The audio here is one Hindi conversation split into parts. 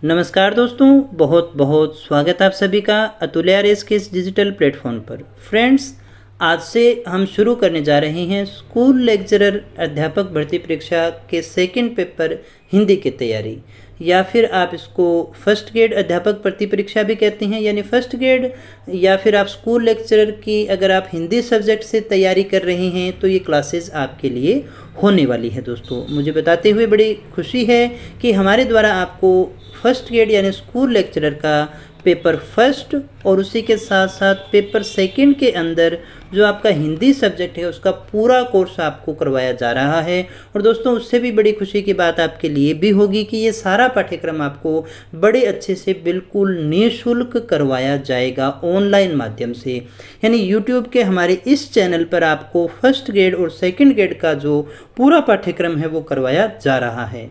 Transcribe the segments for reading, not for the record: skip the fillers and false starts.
नमस्कार दोस्तों, बहुत बहुत स्वागत आप सभी का अतुल्य आरएस के इस डिजिटल प्लेटफॉर्म पर। फ्रेंड्स, आज से हम शुरू करने जा रहे हैं स्कूल लेक्चरर अध्यापक भर्ती परीक्षा के सेकंड पेपर हिंदी की तैयारी, या फिर आप इसको फर्स्ट ग्रेड अध्यापक भर्ती परीक्षा भी कहते हैं, यानी फर्स्ट ग्रेड, या फिर आप स्कूल लेक्चरर की अगर आप हिंदी सब्जेक्ट से तैयारी कर रहे हैं तो ये क्लासेस आपके लिए होने वाली है। दोस्तों, मुझे बताते हुए बड़ी खुशी है कि हमारे द्वारा आपको फर्स्ट ग्रेड यानी स्कूल लेक्चरर का पेपर फर्स्ट और उसी के साथ साथ पेपर सेकंड के अंदर जो आपका हिंदी सब्जेक्ट है उसका पूरा कोर्स आपको करवाया जा रहा है। और दोस्तों, उससे भी बड़ी खुशी की बात आपके लिए भी होगी कि ये सारा पाठ्यक्रम आपको बड़े अच्छे से बिल्कुल निःशुल्क करवाया जाएगा ऑनलाइन माध्यम से, यानी यूट्यूब के हमारे इस चैनल पर आपको फर्स्ट ग्रेड और सेकंड ग्रेड का जो पूरा पाठ्यक्रम है वो करवाया जा रहा है।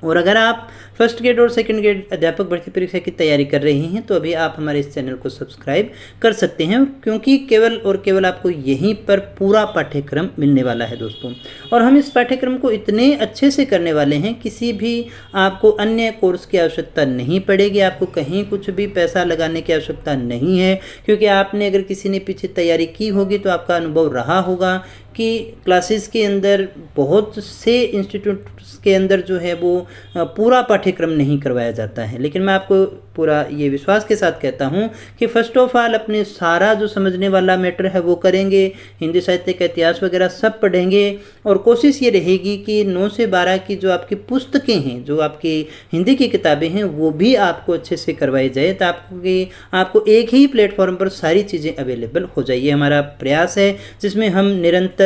और अगर आप फर्स्ट ग्रेड और सेकंड ग्रेड अध्यापक भर्ती परीक्षा की तैयारी कर रहे हैं तो अभी आप हमारे इस चैनल को सब्सक्राइब कर सकते हैं, क्योंकि केवल और केवल आपको यहीं पर पूरा पाठ्यक्रम मिलने वाला है दोस्तों। और हम इस पाठ्यक्रम को इतने अच्छे से करने वाले हैं, किसी भी आपको अन्य कोर्स की आवश्यकता नहीं पड़ेगी, आपको कहीं कुछ भी पैसा लगाने की आवश्यकता नहीं है, क्योंकि आपने अगर किसी ने पीछे तैयारी की होगी तो आपका अनुभव रहा होगा कि क्लासेस के अंदर बहुत से इंस्टीट्यूट्स के अंदर जो है वो पूरा पाठ्यक्रम नहीं करवाया जाता है। लेकिन मैं आपको पूरा ये विश्वास के साथ कहता हूँ कि फर्स्ट ऑफ ऑल अपने सारा जो समझने वाला मैटर है वो करेंगे, हिंदी साहित्य का इतिहास वगैरह सब पढ़ेंगे, और कोशिश ये रहेगी कि 9 से 12 की जो आपकी पुस्तकें हैं, जो आपकी हिंदी की किताबें हैं, वो भी आपको अच्छे से करवाई जाए, ताकि आपको एक ही प्लेटफॉर्म पर सारी चीज़ें अवेलेबल हो जाए। ये हमारा प्रयास है जिसमें हम निरंतर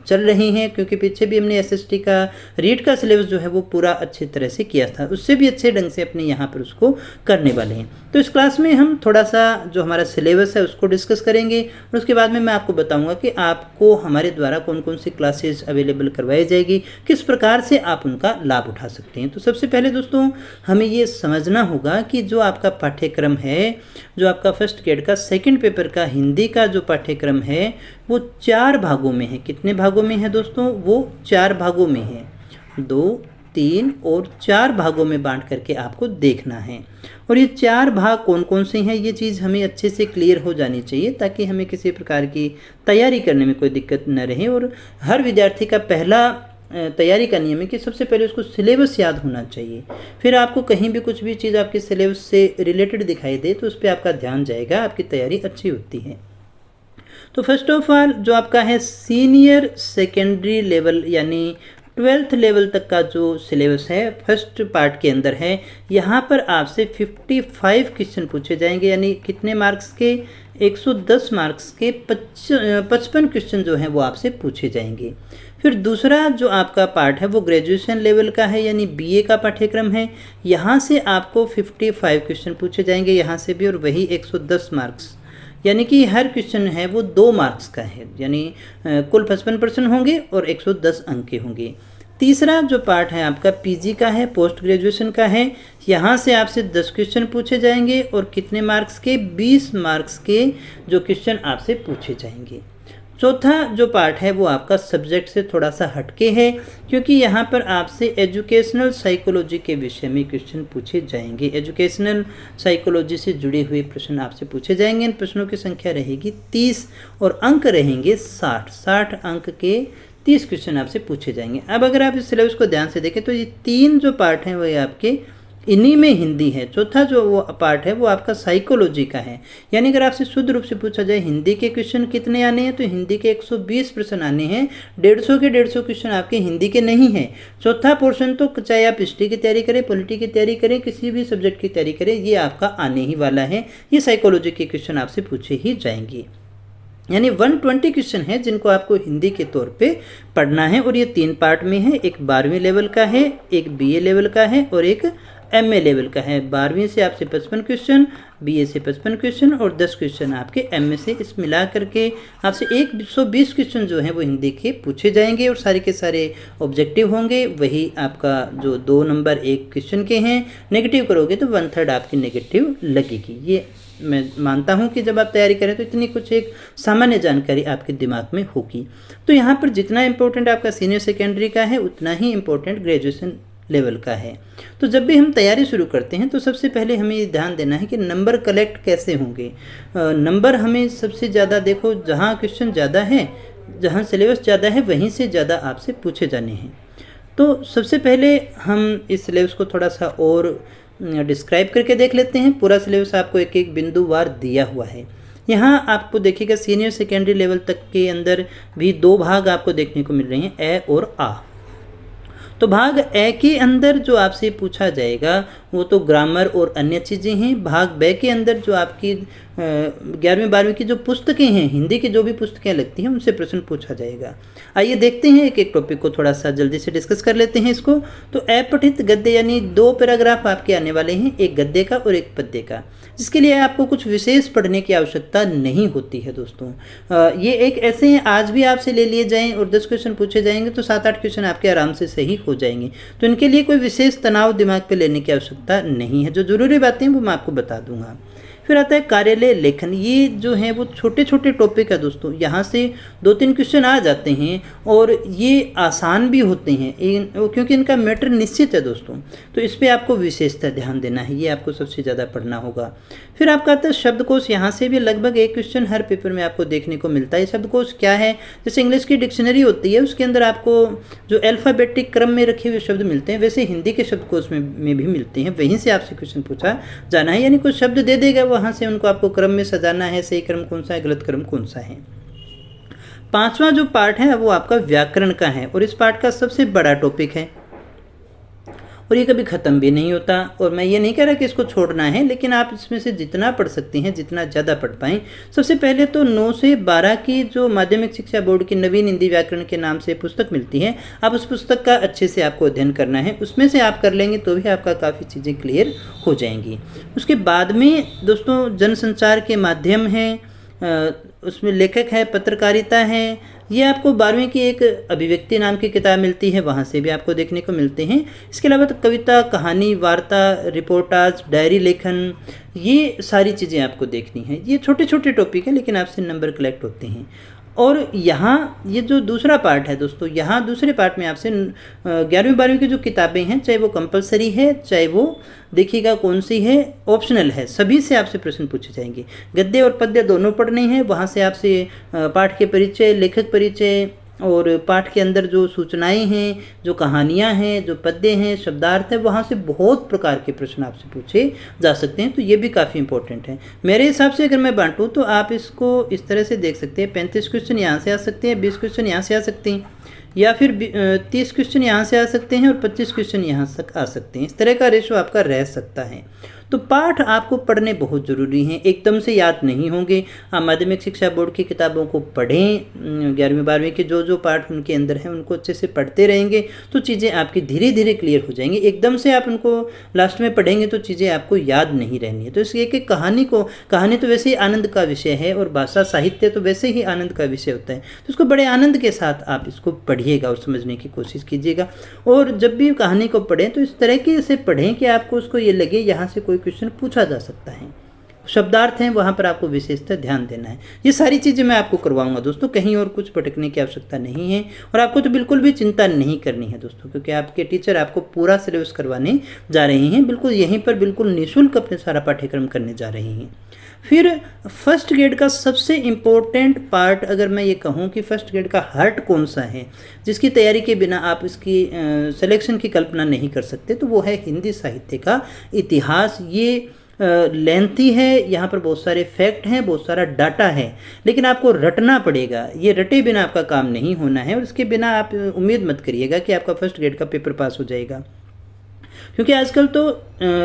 चल रही हैं, क्योंकि पीछे भी हमने एसएसटी का रीट का सिलेबस जो है वो पूरा अच्छी तरह से किया था, उससे भी अच्छे ढंग से अपने यहाँ पर उसको करने वाले हैं। तो इस क्लास में हम थोड़ा सा जो हमारा सिलेबस है उसको डिस्कस करेंगे, और उसके बाद में मैं आपको बताऊंगा कि आपको हमारे द्वारा कौन कौन सी क्लासेस अवेलेबल करवाई जाएगी, किस प्रकार से आप उनका लाभ उठा सकते हैं। तो सबसे पहले दोस्तों, हमें ये समझना होगा कि जो आपका पाठ्यक्रम है, जो आपका फर्स्ट ग्रेड का सेकेंड पेपर का हिंदी का जो पाठ्यक्रम है वो 4 भागों में है। कितने भागों में है दोस्तों? वो 4 भागों में है। 2, 3 और 4 भागों में बांट करके आपको देखना है। और ये 4 भाग कौन कौन से हैं, ये चीज़ हमें अच्छे से क्लियर हो जानी चाहिए, ताकि हमें किसी प्रकार की तैयारी करने में कोई दिक्कत न रहे। और हर विद्यार्थी का पहला तैयारी का नियम है कि सबसे पहले उसको सिलेबस याद होना चाहिए। फिर आपको कहीं भी कुछ भी चीज़ आपके सिलेबस से रिलेटेड दिखाई दे तो उस पर आपका ध्यान जाएगा, आपकी तैयारी अच्छी होती है। तो फर्स्ट ऑफ ऑल जो आपका है सीनियर सेकेंडरी लेवल यानी 12th लेवल तक का जो सिलेबस है फर्स्ट पार्ट के अंदर है, यहाँ पर आपसे 55 क्वेश्चन पूछे जाएंगे, यानी कितने मार्क्स के? 110 मार्क्स के 55 क्वेश्चन जो हैं वो आपसे पूछे जाएंगे। फिर दूसरा जो आपका पार्ट है वो ग्रेजुएशन लेवल का है, यानी बीए का पाठ्यक्रम है। यहाँ से आपको 55 क्वेश्चन पूछे जाएंगे, यहाँ से भी, और वही 110 मार्क्स, यानी कि हर क्वेश्चन है वो 2 मार्क्स का है, यानी कुल 55% होंगे और 110 अंक के होंगे। तीसरा जो पार्ट है आपका पीजी का है, पोस्ट ग्रेजुएशन का है। यहाँ से आपसे 10 क्वेश्चन पूछे जाएंगे और कितने मार्क्स के? 20 मार्क्स के जो क्वेश्चन आपसे पूछे जाएंगे। चौथा जो पार्ट है वो आपका सब्जेक्ट से थोड़ा सा हटके है, क्योंकि यहाँ पर आपसे एजुकेशनल साइकोलॉजी के विषय में क्वेश्चन पूछे जाएंगे। एजुकेशनल साइकोलॉजी से जुड़े हुए प्रश्न आपसे पूछे जाएंगे। इन प्रश्नों की संख्या रहेगी 30 और अंक रहेंगे 60 अंक के 30 क्वेश्चन आपसे पूछे जाएंगे। अब अगर आप इस सिलेबस को ध्यान से देखें तो ये 3 जो पार्ट हैं वो आपके इन्हीं में हिंदी है। चौथा जो वो पार्ट है वो आपका साइकोलॉजी का है, यानी अगर आपसे शुद्ध रूप से पूछा जाए हिंदी के क्वेश्चन कितने आने हैं तो हिंदी के 120 प्रश्न आने हैं। 150 के 150 क्वेश्चन आपके हिंदी के नहीं हैं। चौथा पोर्शन तो चाहे आप हिस्ट्री की तैयारी करें, पॉलिटी की तैयारी करें, किसी भी सब्जेक्ट की तैयारी करें, ये आपका आने ही वाला है। ये साइकोलॉजी के क्वेश्चन आपसे पूछे ही जाएंगे, यानी 120 क्वेश्चन है जिनको आपको हिंदी के तौर पे पढ़ना है। और ये 3 पार्ट में है, एक 12वीं लेवल का है, एक बीए लेवल का है और एक एमए लेवल का है। 12वीं से आपसे 55 क्वेश्चन, बीए से 55 क्वेश्चन और 10 क्वेश्चन आपके एमए से, इस मिला करके आपसे 120 क्वेश्चन जो हैं वो हिंदी के पूछे जाएंगे और सारे के सारे ऑब्जेक्टिव होंगे। वही आपका जो 2 नंबर 1 क्वेश्चन के हैं, नेगेटिव करोगे तो 1/3 आपकी नेगेटिव लगेगी। ये मैं मानता हूँ कि जब आप तैयारी करें तो इतनी कुछ एक सामान्य जानकारी आपके दिमाग में होगी। तो यहाँ पर जितना इम्पोर्टेंट आपका सीनियर सेकेंडरी का है उतना ही इम्पोर्टेंट ग्रेजुएशन लेवल का है। तो जब भी हम तैयारी शुरू करते हैं तो सबसे पहले हमें ये ध्यान देना है कि नंबर कलेक्ट कैसे होंगे। नंबर हमें सबसे ज़्यादा, देखो जहाँ क्वेश्चन ज़्यादा है, जहाँ सिलेबस ज़्यादा है, वहीं से ज़्यादा आपसे पूछे जाने हैं। तो सबसे पहले हम इस सिलेबस को थोड़ा सा और डिस्क्राइब करके देख लेते हैं। पूरा सिलेबस आपको एक एक बिंदुवार दिया हुआ है। यहाँ आपको देखिएगा सीनियर सेकेंडरी लेवल तक के अंदर भी 2 भाग आपको देखने को मिल रहे हैं, ए और आ। तो भाग ए के अंदर जो आपसे पूछा जाएगा वो तो ग्रामर और अन्य चीज़ें हैं। भाग बे के अंदर जो आपकी 11वीं 12वीं की जो पुस्तकें हैं, हिंदी की जो भी पुस्तकें लगती हैं, उनसे प्रश्न पूछा जाएगा। आइए देखते हैं, एक एक टॉपिक को थोड़ा सा जल्दी से डिस्कस कर लेते हैं इसको। तो अपठित गद्य यानी 2 पैराग्राफ आपके आने वाले हैं, एक गद्य का और एक पद्य का, जिसके लिए आपको कुछ विशेष पढ़ने की आवश्यकता नहीं होती है दोस्तों। ये एक ऐसे हैं, आज भी आपसे ले लिए जाएँ और 10 क्वेश्चन पूछे जाएंगे तो 7-8 क्वेश्चन आपके आराम से सही हो जाएंगे। तो इनके लिए कोई विशेष तनाव दिमाग पे लेने की आवश्यकता नहीं है। जो जरूरी बातें हैं वो मैं आपको बता दूंगा। फिर आता है कार्यालय लेखन। ये जो है वो छोटे छोटे टॉपिक है दोस्तों, यहाँ से 2-3 क्वेश्चन आ जाते हैं और ये आसान भी होते हैं क्योंकि इनका मैटर निश्चित है दोस्तों। तो इस पर आपको विशेषता ध्यान देना है, ये आपको सबसे ज़्यादा पढ़ना होगा। फिर आपका आता है शब्दकोश। यहाँ से भी लगभग एक क्वेश्चन हर पेपर में आपको देखने को मिलता है। शब्दकोश क्या है? जैसे इंग्लिश की डिक्शनरी होती है, उसके अंदर आपको जो अल्फ़ाबेटिक क्रम में रखे हुए शब्द मिलते हैं, वैसे हिंदी के शब्दकोश में भी मिलते हैं। वहीं से आपसे क्वेश्चन पूछा जाना है, यानी कुछ शब्द दे देगा, वहाँ से उनको आपको क्रम में सजाना है, सही क्रम कौन सा है, गलत क्रम कौन सा है। 5वां जो पार्ट है वो आपका व्याकरण का है और इस पार्ट का सबसे बड़ा टॉपिक है और ये कभी ख़त्म भी नहीं होता। और मैं ये नहीं कह रहा कि इसको छोड़ना है, लेकिन आप इसमें से जितना पढ़ सकते हैं, जितना ज़्यादा पढ़ पाएँ। सबसे पहले तो 9 से 12 की जो माध्यमिक शिक्षा बोर्ड की नवीन हिंदी व्याकरण के नाम से पुस्तक मिलती है, आप उस पुस्तक का अच्छे से आपको अध्ययन करना है। उसमें से आप कर लेंगे तो भी आपका काफ़ी चीज़ें क्लियर हो जाएंगी। उसके बाद में दोस्तों जनसंचार के माध्यम हैं, उसमें लेखक है, पत्रकारिता है। ये आपको 12वीं की एक अभिव्यक्ति नाम की किताब मिलती है, वहाँ से भी आपको देखने को मिलते हैं। इसके अलावा तो कविता, कहानी, वार्ता, रिपोर्टाज, डायरी लेखन, ये सारी चीज़ें आपको देखनी है। ये छोटे छोटे टॉपिक हैं लेकिन आपसे नंबर कलेक्ट होते हैं। और यहाँ ये जो दूसरा पार्ट है दोस्तों, यहाँ दूसरे पार्ट में आपसे 11वीं 12वीं की जो किताबें हैं, चाहे वो कंपलसरी है, चाहे वो देखिएगा कौन सी है, ऑप्शनल है, सभी से आपसे प्रश्न पूछे जाएंगे। गद्य और पद्य दोनों पढ़ने हैं। वहाँ से आपसे पाठ के परिचय, लेखक परिचय और पाठ के अंदर जो सूचनाएं हैं, जो कहानियां हैं, जो पद्य हैं, शब्दार्थ है, वहाँ से बहुत प्रकार के प्रश्न आपसे पूछे जा सकते हैं। तो ये भी काफ़ी इंपॉर्टेंट है। मेरे हिसाब से अगर मैं बांटूँ तो आप इसको इस तरह से देख सकते हैं, 35 क्वेश्चन यहाँ से आ सकते हैं, 20 क्वेश्चन यहाँ से आ सकते हैं, या फिर 30 क्वेश्चन यहाँ से आ सकते हैं और 25 क्वेश्चन यहाँ तक आ सकते हैं। इस तरह का रेशो आपका रह सकता है। तो पाठ आपको पढ़ने बहुत ज़रूरी हैं, एकदम से याद नहीं होंगे। आप माध्यमिक शिक्षा बोर्ड की किताबों को पढ़ें, 11वीं 12वीं के जो जो पाठ उनके अंदर हैं उनको अच्छे से पढ़ते रहेंगे तो चीज़ें आपकी धीरे धीरे क्लियर हो जाएंगी। एकदम से आप उनको लास्ट में पढ़ेंगे तो चीज़ें आपको याद नहीं रहनी है। तो इसलिए कि कहानी तो वैसे ही आनंद का विषय है और भाषा साहित्य तो वैसे ही आनंद का विषय होता है। तो इसको बड़े आनंद के साथ आप इसको पढ़िएगा और समझने की कोशिश कीजिएगा। और जब भी कहानी को पढ़ें तो इस तरह की से पढ़ें कि आपको उसको ये लगे यहाँ से कोई क्वेश्चन पूछा जा सकता है। शब्दार्थ हैं, वहाँ पर आपको विशेषतः ध्यान देना है। ये सारी चीज़ें मैं आपको करवाऊंगा दोस्तों, कहीं और कुछ भटकने की आवश्यकता नहीं है। और आपको तो बिल्कुल भी चिंता नहीं करनी है दोस्तों, क्योंकि आपके टीचर आपको पूरा सिलेबस करवाने जा रहे हैं। बिल्कुल यहीं पर बिल्कुल निःशुल्क अपने सारा पाठ्यक्रम करने जा रहे हैं। फिर फर्स्ट ग्रेड का सबसे इम्पोर्टेंट पार्ट, अगर मैं ये कहूँ कि फर्स्ट ग्रेड का हार्ट कौन सा है, जिसकी तैयारी के बिना आप इसकी सिलेक्शन की कल्पना नहीं कर सकते, तो वो है हिंदी साहित्य का इतिहास। ये लेंथी है, यहाँ पर बहुत सारे फैक्ट हैं, बहुत सारा डाटा है, लेकिन आपको रटना पड़ेगा। ये रटे बिना आपका काम नहीं होना है और इसके बिना आप उम्मीद मत करिएगा कि आपका फर्स्ट ग्रेड का पेपर पास हो जाएगा। क्योंकि आजकल तो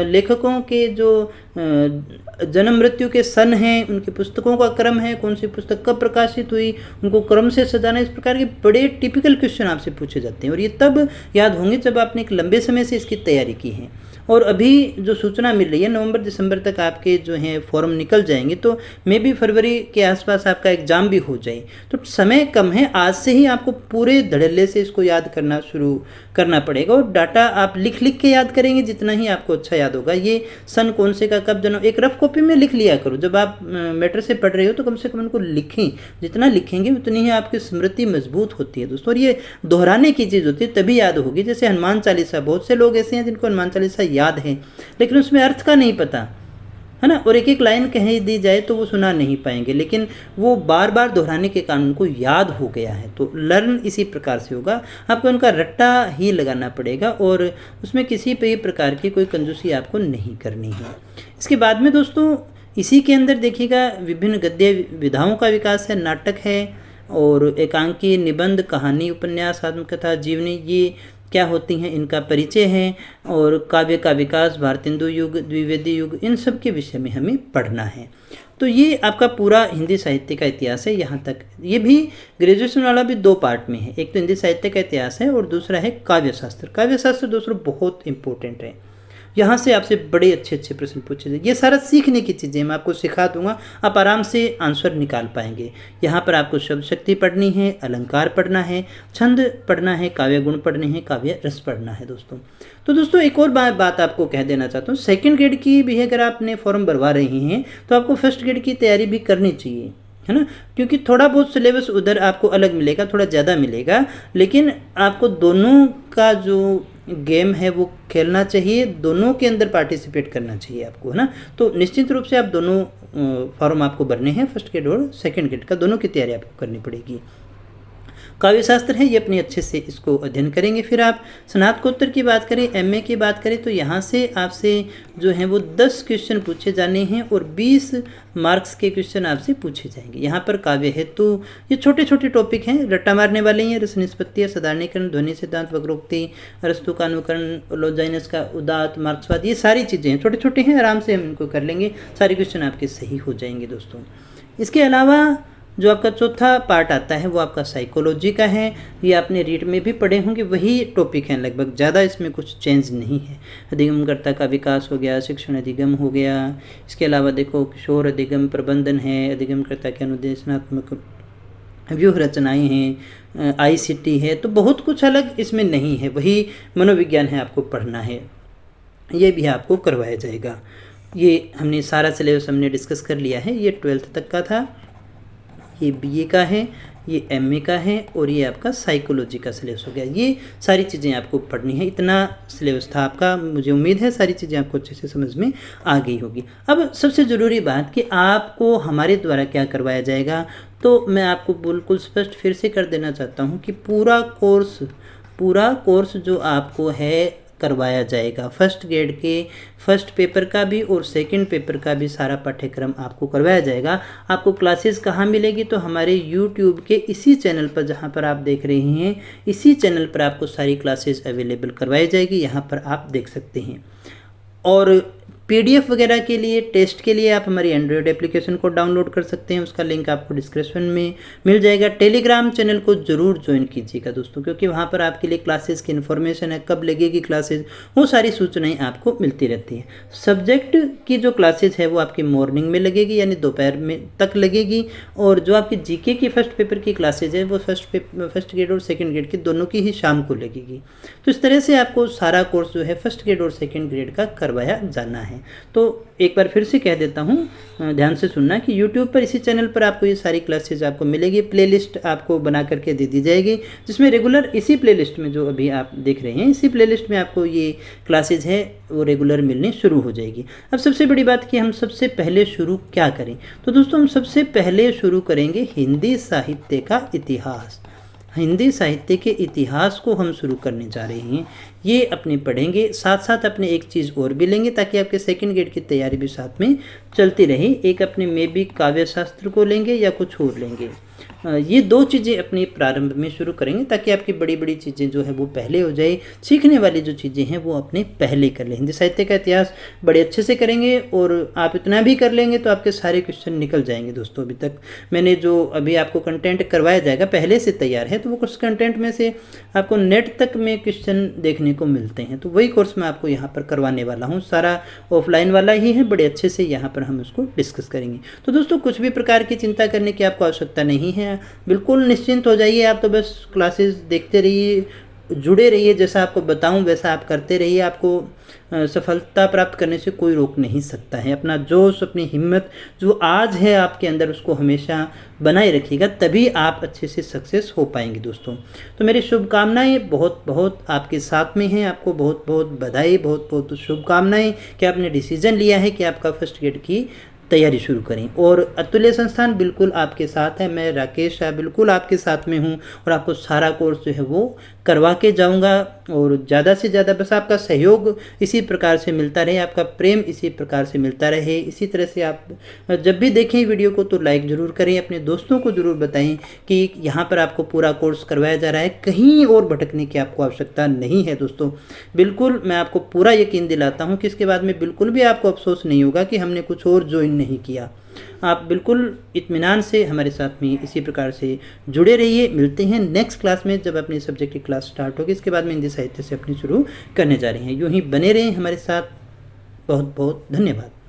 लेखकों के जो जन्म मृत्यु के सन हैं, उनकी पुस्तकों का क्रम है, कौन सी पुस्तक कब प्रकाशित हुई, उनको क्रम से सजाना, इस प्रकार के बड़े टिपिकल क्वेश्चन आपसे पूछे जाते हैं। और ये तब याद होंगे जब आपने एक लंबे समय से इसकी तैयारी की है। और अभी जो सूचना मिल रही है, नवंबर दिसंबर तक आपके जो हैं फॉर्म निकल जाएंगे, तो मे भी फरवरी के आसपास आपका एग्ज़ाम भी हो जाए। तो समय कम है, आज से ही आपको पूरे धड़ल्ले से इसको याद करना शुरू करना पड़ेगा। और डाटा आप लिख लिख के याद करेंगे, जितना ही आपको अच्छा याद होगा। ये सन कौन से का तक आप जनो एक रफ कॉपी में लिख लिया करो। जब आप मैटर से पढ़ रहे हो तो कम से कम उनको लिखें, जितना लिखेंगे उतनी ही आपकी स्मृति मजबूत होती है दोस्तों। और ये दोहराने की चीज़ होती है तभी याद होगी। जैसे हनुमान चालीसा, बहुत से लोग ऐसे हैं जिनको हनुमान चालीसा याद है लेकिन उसमें अर्थ का नहीं पता है ना, और एक एक लाइन कह दी जाए तो वो सुना नहीं पाएंगे, लेकिन वो बार बार दोहराने के कारण उनको याद हो गया है। तो लर्न इसी प्रकार से होगा, आपको उनका रट्टा ही लगाना पड़ेगा और उसमें किसी भी प्रकार की कोई कंजूसी आपको नहीं करनी है। इसके बाद में दोस्तों इसी के अंदर देखिएगा विभिन्न गद्य विधाओं का विकास है, नाटक है और एकांकी, निबंध, कहानी, उपन्यास, आत्मकथा, जीवनी, ये क्या होती हैं इनका परिचय है, और काव्य का विकास, भारतेंदु युग, द्विवेदी युग, इन सब के विषय में हमें पढ़ना है। तो ये आपका पूरा हिंदी साहित्य का इतिहास है यहाँ तक। ये भी ग्रेजुएशन वाला भी 2 पार्ट में है, एक तो हिंदी साहित्य का इतिहास है और दूसरा है काव्य शास्त्र। काव्य शास्त्र दोस्तों बहुत इंपॉर्टेंट है, यहाँ से आपसे बड़े अच्छे अच्छे प्रश्न पूछे जाए। ये सारा सीखने की चीज़ें मैं आपको सिखा दूंगा, आप आराम से आंसर निकाल पाएंगे। यहाँ पर आपको शब्द शक्ति पढ़नी है, अलंकार पढ़ना है, छंद पढ़ना है, काव्य गुण पढ़ने हैं, काव्य रस पढ़ना है दोस्तों। तो दोस्तों एक और बात आपको कह देना चाहता हूँ, सेकंड ग्रेड की भी अगर आपने फॉर्म भरवा रहे हैं तो आपको फर्स्ट ग्रेड की तैयारी भी करनी चाहिए, है ना, क्योंकि थोड़ा बहुत सिलेबस उधर आपको अलग मिलेगा, थोड़ा ज़्यादा मिलेगा, लेकिन आपको दोनों का जो गेम है वो खेलना चाहिए, दोनों के अंदर पार्टिसिपेट करना चाहिए आपको, है ना। तो निश्चित रूप से आप दोनों फॉर्म आपको भरने हैं, फर्स्ट ग्रेड और सेकंड ग्रेड का, दोनों की तैयारी आपको करनी पड़ेगी। काव्य शास्त्र है ये अपने अच्छे से इसको अध्ययन करेंगे। फिर आप स्नातकोत्तर की बात करें, एमए की बात करें तो यहाँ से आपसे जो है वो 10 क्वेश्चन पूछे जाने हैं और 20 मार्क्स के क्वेश्चन आपसे पूछे जाएंगे। यहाँ पर काव्य हेतु ये छोटे छोटे टॉपिक हैं, रट्टा मारने वाले हैं, रस निष्पत्ति, साधारणीकरण, ध्वनि सिद्धांत, वक्रोक्ति, अरस्तु का अनुकरण, लॉजाइनस का उदात्त, मार्क्सवाद, ये सारी चीज़ें हैं, छोटे छोटे हैं, आराम से हम इनको कर लेंगे, सारे क्वेश्चन आपके सही हो जाएंगे दोस्तों। इसके अलावा जो आपका चौथा पार्ट आता है वो आपका साइकोलॉजी का है, ये आपने रीड में भी पढ़े होंगे, वही टॉपिक हैं लगभग, ज़्यादा इसमें कुछ चेंज नहीं है। अधिगमकर्ता का विकास हो गया, शिक्षण अधिगम हो गया, इसके अलावा देखो किशोर अधिगम प्रबंधन है, अधिगमकर्ता के अनुदेशनात्मक व्यूह रचनाएँ हैं, आईसीटी है, तो बहुत कुछ अलग इसमें नहीं है, वही मनोविज्ञान है आपको पढ़ना है, ये भी आपको करवाया जाएगा। ये हमने सारा सिलेबस हमने डिस्कस कर लिया है, ये 12th तक का था, ये बीए का है, ये एमए का है और ये आपका साइकोलॉजी का सिलेबस हो गया। ये सारी चीज़ें आपको पढ़नी है, इतना सिलेबस था आपका, मुझे उम्मीद है सारी चीज़ें आपको अच्छे से समझ में आ गई होगी। अब सबसे ज़रूरी बात कि आपको हमारे द्वारा क्या करवाया जाएगा, तो मैं आपको बिल्कुल स्पष्ट फिर से कर देना चाहता हूँ कि पूरा कोर्स जो आपको है करवाया जाएगा, फर्स्ट ग्रेड के फर्स्ट पेपर का भी और सेकंड पेपर का भी सारा पाठ्यक्रम आपको करवाया जाएगा। आपको क्लासेस कहाँ मिलेगी, तो हमारे YouTube के इसी चैनल पर जहाँ पर आप देख रहे हैं, इसी चैनल पर आपको सारी क्लासेस अवेलेबल करवाई जाएगी, यहाँ पर आप देख सकते हैं। और PDF वगैरह के लिए, टेस्ट के लिए आप हमारी एंड्रॉयड एप्लीकेशन को डाउनलोड कर सकते हैं, उसका लिंक आपको डिस्क्रिप्शन में मिल जाएगा। टेलीग्राम चैनल को ज़रूर ज्वाइन कीजिएगा दोस्तों, क्योंकि वहाँ पर आपके लिए क्लासेस की इन्फॉर्मेशन है, कब लगेगी क्लासेस, वो सारी सूचनाएं आपको मिलती रहती हैं। सब्जेक्ट की जो क्लासेस है वो आपकी मॉर्निंग में लगेगी, यानी दोपहर में तक लगेगी, और जो आपकी GK की फर्स्ट पेपर की क्लासेज है वो फर्स्ट ग्रेड और सेकेंड ग्रेड की दोनों की ही शाम को लगेगी। तो इस तरह से आपको सारा कोर्स जो है फर्स्ट ग्रेड और सेकेंड ग्रेड का करवाया जाना है। तो एक बार फिर से कह देता हूँ, ध्यान से सुनना कि YouTube पर इसी चैनल पर आपको ये सारी क्लासेज आपको मिलेगी, प्लेलिस्ट आपको बना करके दे दी जाएगी, जिसमें रेगुलर इसी प्लेलिस्ट में जो अभी आप देख रहे हैं, इसी प्लेलिस्ट में आपको ये क्लासेज है वो रेगुलर मिलनी शुरू हो जाएगी। अब सबसे बड़ी बात कि हम सबसे पहले शुरू क्या करें, तो दोस्तों हम सबसे पहले शुरू करेंगे हिंदी साहित्य का इतिहास। हिंदी साहित्य के इतिहास को हम शुरू करने जा रहे हैं, ये अपने पढ़ेंगे, साथ साथ अपने एक चीज़ और भी लेंगे ताकि आपके सेकंड ग्रेड की तैयारी भी साथ में चलती रहे। एक अपने में भी काव्य शास्त्र को लेंगे या कुछ और लेंगे, ये 2 चीज़ें अपने प्रारंभ में शुरू करेंगे ताकि आपकी बड़ी बड़ी चीज़ें जो है वो पहले हो जाए, सीखने वाली जो चीज़ें हैं वो अपने पहले कर लें। हिंदी साहित्य का इतिहास बड़े अच्छे से करेंगे और आप इतना भी कर लेंगे तो आपके सारे क्वेश्चन निकल जाएंगे दोस्तों। अभी तक मैंने जो अभी आपको कंटेंट करवाया जाएगा पहले से तैयार है, तो वो कुछ कंटेंट में से आपको नेट तक में क्वेश्चन देखने को मिलते हैं, तो वही कोर्स मैं आपको यहाँ पर करवाने वाला हूँ। सारा ऑफलाइन वाला ही है, बड़े अच्छे से यहाँ पर हम उसको डिस्कस करेंगे। तो दोस्तों कुछ भी प्रकार की चिंता करने की आपको आवश्यकता नहीं है, बिल्कुल निश्चिंत हो जाइए आप, तो बस क्लासेस देखते रहिए, जुड़े रहिए, जैसा आपको बताऊं वैसा आप करते रहिए, आपको सफलता प्राप्त करने से कोई रोक नहीं सकता है। अपना जोश, अपनी हिम्मत जो आज है आपके अंदर, उसको हमेशा बनाए रखिएगा, तभी आप अच्छे से सक्सेस हो पाएंगे दोस्तों। तो मेरी शुभकामनाएं बहुत बहुत आपके साथ में हैं। आपको बहुत बहुत बधाई, बहुत बहुत शुभकामनाएं कि आपने डिसीजन लिया है कि आपका फर्स्ट ग्रेड की तैयारी शुरू करें। और अतुल्य संस्थान बिल्कुल आपके साथ है। मैं राकेश शाह बिल्कुल आपके साथ में हूँ और आपको सारा कोर्स जो है वो करवा के जाऊँगा। और ज़्यादा से ज़्यादा बस आपका सहयोग इसी प्रकार से मिलता रहे, आपका प्रेम इसी प्रकार से मिलता रहे। इसी तरह से आप जब भी देखें वीडियो को तो लाइक ज़रूर करें, अपने दोस्तों को ज़रूर बताएं कि यहाँ पर आपको पूरा कोर्स करवाया जा रहा है, कहीं और भटकने की आपको आवश्यकता नहीं है दोस्तों। बिल्कुल मैं आपको पूरा यकीन दिलाता हूँ कि इसके बाद में बिल्कुल भी आपको अफसोस नहीं होगा कि हमने कुछ और ज्वाइन नहीं किया। आप बिल्कुल इत्मीनान से हमारे साथ में इसी प्रकार से जुड़े रहिए। मिलते हैं नेक्स्ट क्लास में, जब अपनी सब्जेक्ट की क्लास स्टार्ट होगी। इसके बाद में हिंदी साहित्य से अपनी शुरू करने जा रहे हैं। यूं ही बने रहें हमारे साथ। बहुत बहुत धन्यवाद।